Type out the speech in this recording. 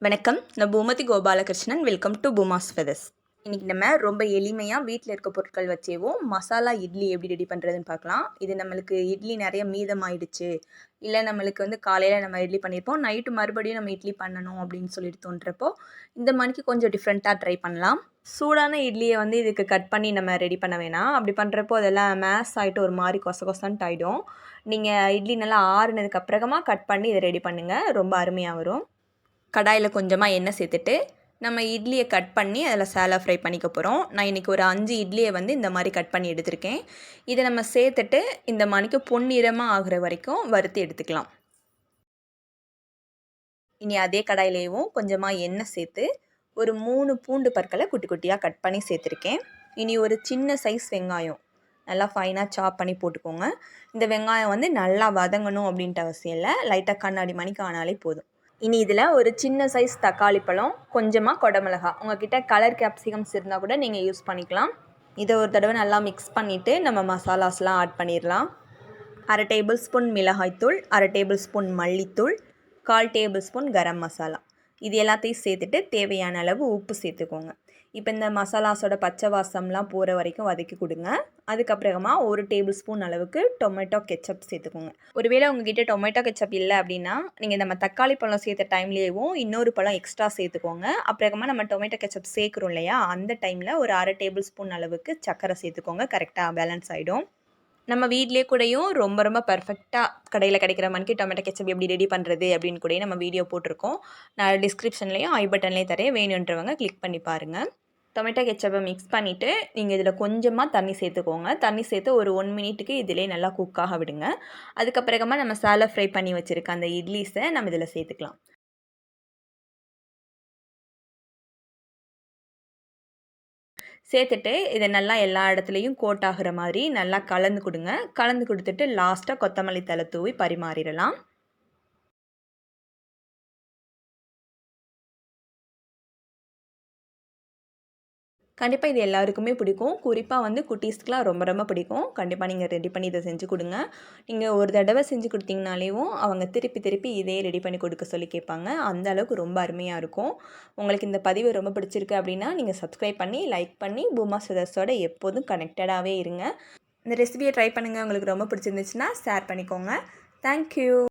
வணக்கம், நான் Poomathi Gopalakrishnan. Welcome to Boomasfeathers. இன்றைக்கி நம்ம ரொம்ப எளிமையாக வீட்டில் இருக்க பொருட்கள் வச்சேவும் மசாலா இட்லி எப்படி ரெடி பண்ணுறதுன்னு பார்க்கலாம். இது நம்மளுக்கு இட்லி நிறைய மீதமாயிடுச்சு, இல்லை நம்மளுக்கு காலையில் நம்ம இட்லி பண்ணியிருப்போம், நைட்டு மறுபடியும் நம்ம இட்லி பண்ணணும் அப்படின்னு சொல்லிட்டு தோன்றப்போ இந்த மாதிரிக்கு கொஞ்சம் டிஃப்ரெண்ட்டாக ட்ரை பண்ணலாம். சூடான இட்லியை இதுக்கு கட் பண்ணி நம்ம ரெடி பண்ண வேணாம். அப்படி பண்ணுறப்போ அதெல்லாம் மேஸ் ஆகிட்டு ஒரு மாதிரி கொசன்ட்டு ஆகிடும். நீங்கள் இட்லி நல்லா ஆறுனதுக்கு அப்புறமா கட் பண்ணி இதை ரெடி பண்ணுங்கள், ரொம்ப அருமையாக வரும். கடாயில் கொஞ்சமாக எண்ணெய் சேர்த்துட்டு நம்ம இட்லியை கட் பண்ணி அதில் சேலோ ஃப்ரை பண்ணிக்க போகிறோம். நான் இன்றைக்கி ஒரு 5 இட்லியை இந்த மாதிரி கட் பண்ணி எடுத்திருக்கேன். இதை நம்ம சேர்த்துட்டு இந்த மாதிரிக்கு பொன்னிறமாக ஆகிற வரைக்கும் வறுத்து எடுத்துக்கலாம். இனி அதே கடாயிலேயும் கொஞ்சமாக எண்ணெய் சேர்த்து ஒரு 3 பூண்டு பற்களை குட்டி குட்டியாக கட் பண்ணி சேர்த்துருக்கேன். இனி ஒரு சின்ன சைஸ் வெங்காயம் நல்லா ஃபைனாக சாப் பண்ணி போட்டுக்கோங்க. இந்த வெங்காயம் நல்லா வதங்கணும் அப்படின்ட்டு அவசியம் இல்லை, லைட்டாக கண்ணாடி மணிக்கு ஆனாலே போதும். இனி இதில் ஒரு சின்ன சைஸ் தக்காளி பழம், கொஞ்சமாக குடமிளகா, உங்கள்கிட்ட கலர் கேப்சிகம்ஸ் இருந்தால் கூட நீங்கள் யூஸ் பண்ணிக்கலாம். இதை ஒரு தடவை நல்லா மிக்ஸ் பண்ணிவிட்டு நம்ம மசாலாஸ்லாம் ஆட் பண்ணிடலாம். 1/2 டேபிள் ஸ்பூன் மிளகாய்த்தூள், 1/2 டேபிள் ஸ்பூன் மல்லித்தூள், 1/4 டேபிள் ஸ்பூன் கரம் மசாலா, இது எல்லாத்தையும் சேர்த்துட்டு தேவையான அளவு உப்பு சேர்த்துக்கோங்க. இப்போ இந்த மசாலாஸோட பச்சை வாசம்லாம் போகிற வரைக்கும் வதக்கி கொடுங்க. அதுக்கப்புறமா 1 டேபிள் ஸ்பூன் அளவுக்கு டொமேட்டோ கெச்சப் சேர்த்துக்கோங்க. ஒருவேளை உங்ககிட்ட டொமேட்டோ கெச்சப் இல்லை அப்படின்னா நீங்கள் நம்ம தக்காளி பழம் சேர்த்த டைம்லேயும் இன்னொரு பழம் எக்ஸ்ட்ரா சேர்த்துக்கோங்க. அப்புறமா நம்ம டொமேட்டோ கெச்சப் சேர்க்குறோம் இல்லையா, அந்த டைமில் ஒரு 1/2 டேபிள் ஸ்பூன் அளவுக்கு சர்க்கரை சேர்த்துக்கோங்க, கரெக்டாக பேலன்ஸ் ஆகிடும். நம்ம வீட்லேயே கூடயும் ரொம்ப ரொம்ப பர்ஃபெக்டாக கடையில் கிடைக்கிற மணிக்கு டொமேட்டோ கெச்சப் எப்படி ரெடி பண்ணுறது அப்படின்னு கூட நம்ம வீடியோ போட்டிருக்கோம். நான் டிஸ்கிரிப்ஷன்லேயும் ஐ பட்டன்லேயும் தரேன், வேணுன்றவங்க கிளிக் பண்ணி பாருங்கள். டொமேட்டோ கெச்சப்பை மிக்ஸ் பண்ணிவிட்டு நீங்கள் இதில் கொஞ்சமாக தண்ணி சேர்த்துக்கோங்க. தண்ணி சேர்த்து ஒரு 1 மினிட்டுக்கு இதிலே நல்லா குக்காக விடுங்க. அதுக்கப்புறமா நம்ம சேலோ ஃப்ரை பண்ணி வச்சுருக்க அந்த இட்லிஸை நம்ம இதில் சேர்த்துக்கலாம். சேர்த்துட்டு இதை நல்லா எல்லா இடத்துலையும் கோட் ஆகிற மாதிரி நல்லா கலந்து கொடுங்க. கலந்து கொடுத்துட்டு லாஸ்ட்டாக கொத்தமல்லி தழை தூவி பரிமாறிடலாம். கண்டிப்பாக இது எல்லாருக்குமே பிடிக்கும். குறிப்பாக குட்டீஸ்க்குலாம் ரொம்ப ரொம்ப பிடிக்கும். கண்டிப்பாக நீங்கள் ரெடி பண்ணி இதை செஞ்சு கொடுங்க. நீங்கள் ஒரு தடவை செஞ்சு கொடுத்தீங்கனாலேயும் அவங்க திருப்பி திருப்பி இதே ரெடி பண்ணி கொடுக்க சொல்லி கேட்பாங்க. அந்த அளவுக்கு ரொம்ப அருமையாக இருக்கும். உங்களுக்கு இந்த பதிவு ரொம்ப பிடிச்சிருக்கு அப்படின்னா நீங்கள் சப்ஸ்கிரைப் பண்ணி, லைக் பண்ணி Boomasfeathers-ஓட எப்போதும் கனெக்டடாகவே இருங்க. இந்த ரெசிபியை ட்ரை பண்ணுங்கள். உங்களுக்கு ரொம்ப பிடிச்சிருந்துச்சுன்னா ஷேர் பண்ணிக்கோங்க. தேங்க்யூ.